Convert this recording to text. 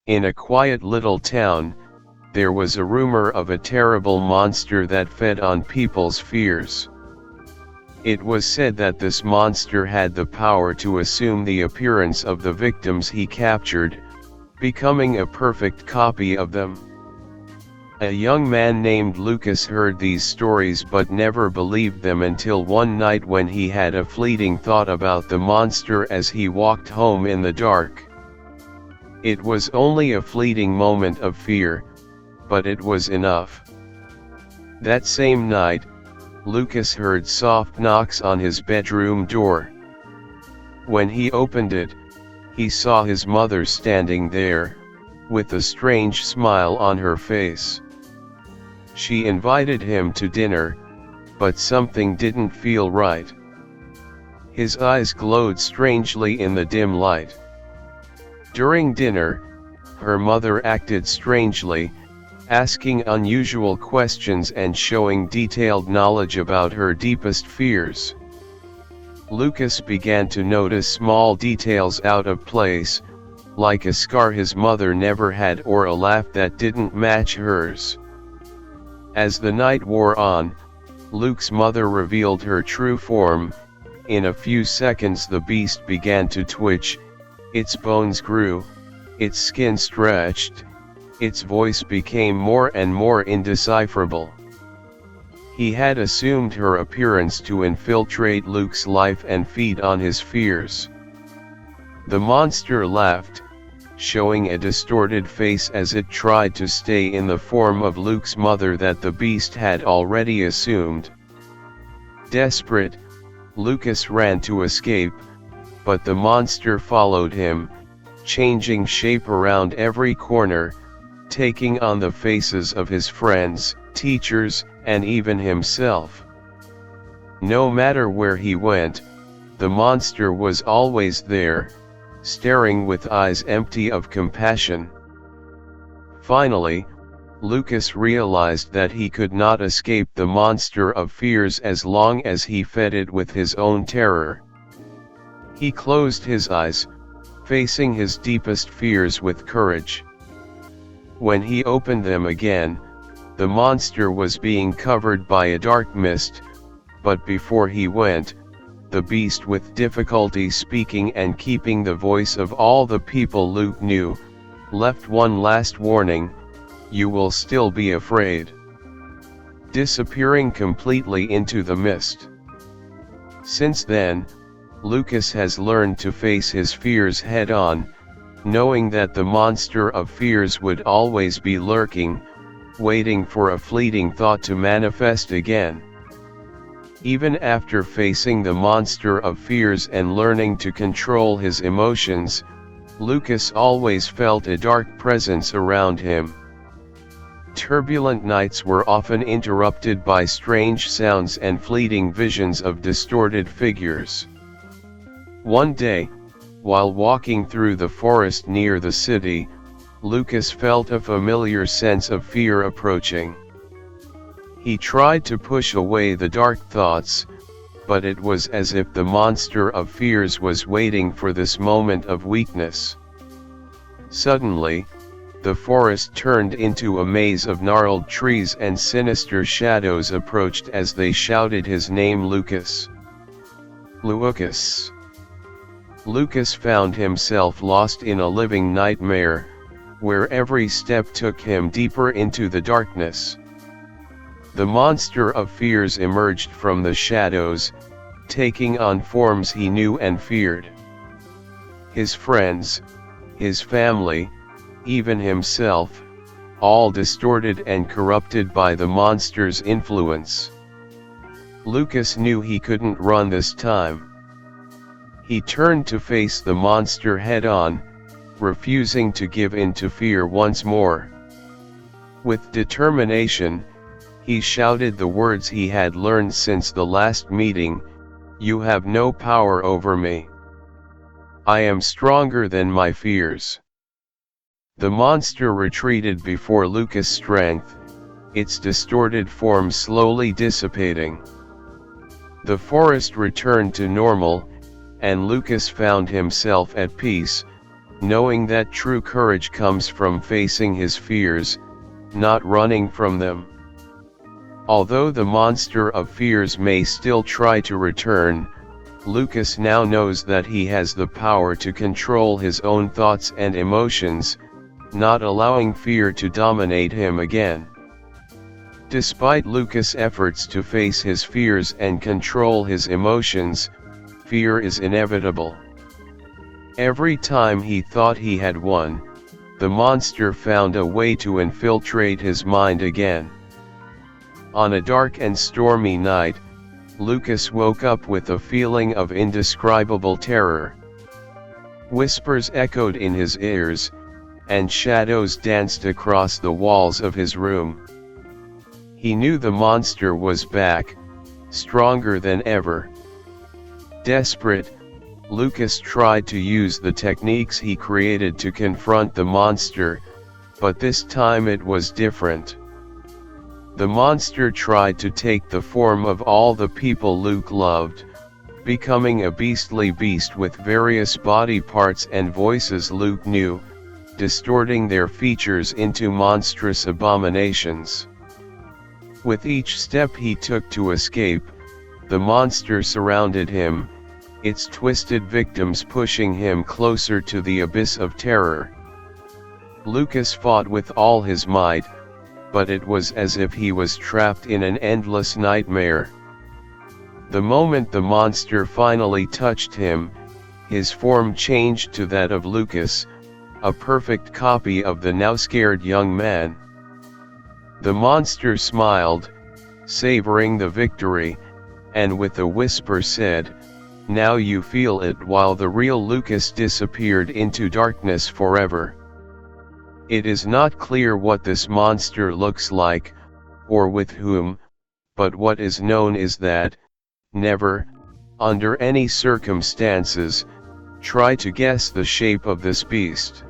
In a quiet little town, there was a rumor of a terrible monster that fed on people's fears. It was said that this monster had the power to assume the appearance of the victims he captured, becoming a perfect copy of them. A young man named Lucas heard these stories but never believed them until one night when he had a fleeting thought about the monster as he walked home in the dark. It was only a fleeting moment of fear, but it was enough. That same night, Lucas heard soft knocks on his bedroom door. When he opened it, he saw his mother standing there, with a strange smile on her face. She invited him to dinner, but something didn't feel right. His eyes glowed strangely in the dim light. During dinner, her mother acted strangely, asking unusual questions and showing detailed knowledge about her deepest fears. Lucas began to notice small details out of place, like a scar his mother never had or a laugh that didn't match hers. As the night wore on, Luke's mother revealed her true form. In a few seconds the beast began to twitch, its bones grew, its skin stretched, its voice became more and more indecipherable. He had assumed her appearance to infiltrate Luke's life and feed on his fears. The monster laughed, showing a distorted face as it tried to stay in the form of Luke's mother that the beast had already assumed. Desperate, Lucas ran to escape, but the monster followed him, changing shape around every corner, taking on the faces of his friends, teachers, and even himself. No matter where he went, the monster was always there, staring with eyes empty of compassion. Finally, Lucas realized that he could not escape the monster of fears as long as he fed it with his own terror. He closed his eyes, facing his deepest fears with courage. When he opened them again, the monster was being covered by a dark mist, but before he went, the beast, with difficulty speaking and keeping the voice of all the people Luke knew, left one last warning: "You will still be afraid," disappearing completely into the mist. Since then, Lucas has learned to face his fears head-on, knowing that the monster of fears would always be lurking, waiting for a fleeting thought to manifest again. Even after facing the monster of fears and learning to control his emotions, Lucas always felt a dark presence around him. Turbulent nights were often interrupted by strange sounds and fleeting visions of distorted figures. One day, while walking through the forest near the city, Lucas felt a familiar sense of fear approaching. He tried to push away the dark thoughts, but it was as if the monster of fears was waiting for this moment of weakness. Suddenly, the forest turned into a maze of gnarled trees and sinister shadows approached as they shouted his name: Lucas. Lucas. Lucas found himself lost in a living nightmare, where every step took him deeper into the darkness. The monster of fears emerged from the shadows, taking on forms he knew and feared. His friends, his family, even himself, all distorted and corrupted by the monster's influence. Lucas knew he couldn't run this time. He turned to face the monster head-on, refusing to give in to fear once more. With determination, he shouted the words he had learned since the last meeting: "You have no power over me. I am stronger than my fears." The monster retreated before Lucas' strength, its distorted form slowly dissipating. The forest returned to normal, and Lucas found himself at peace, knowing that true courage comes from facing his fears, not running from them. Although the monster of fears may still try to return, Lucas now knows that he has the power to control his own thoughts and emotions, not allowing fear to dominate him again. Despite Lucas' efforts to face his fears and control his emotions, fear is inevitable. Every time he thought he had won, the monster found a way to infiltrate his mind again. On a dark and stormy night, Lucas woke up with a feeling of indescribable terror. Whispers echoed in his ears, and shadows danced across the walls of his room. He knew the monster was back, stronger than ever. Desperate, Lucas tried to use the techniques he created to confront the monster, but this time it was different. The monster tried to take the form of all the people Luke loved, becoming a beastly beast with various body parts and voices Luke knew, distorting their features into monstrous abominations. With each step he took to escape, the monster surrounded him, its twisted victims pushing him closer to the abyss of terror. Lucas fought with all his might, but it was as if he was trapped in an endless nightmare. The moment the monster finally touched him, his form changed to that of Lucas, a perfect copy of the now scared young man. The monster smiled, savoring the victory, and with a whisper said, "Now you feel it," while the real Lucas disappeared into darkness forever. It is not clear what this monster looks like, or with whom, but what is known is that, never, under any circumstances, try to guess the shape of this beast.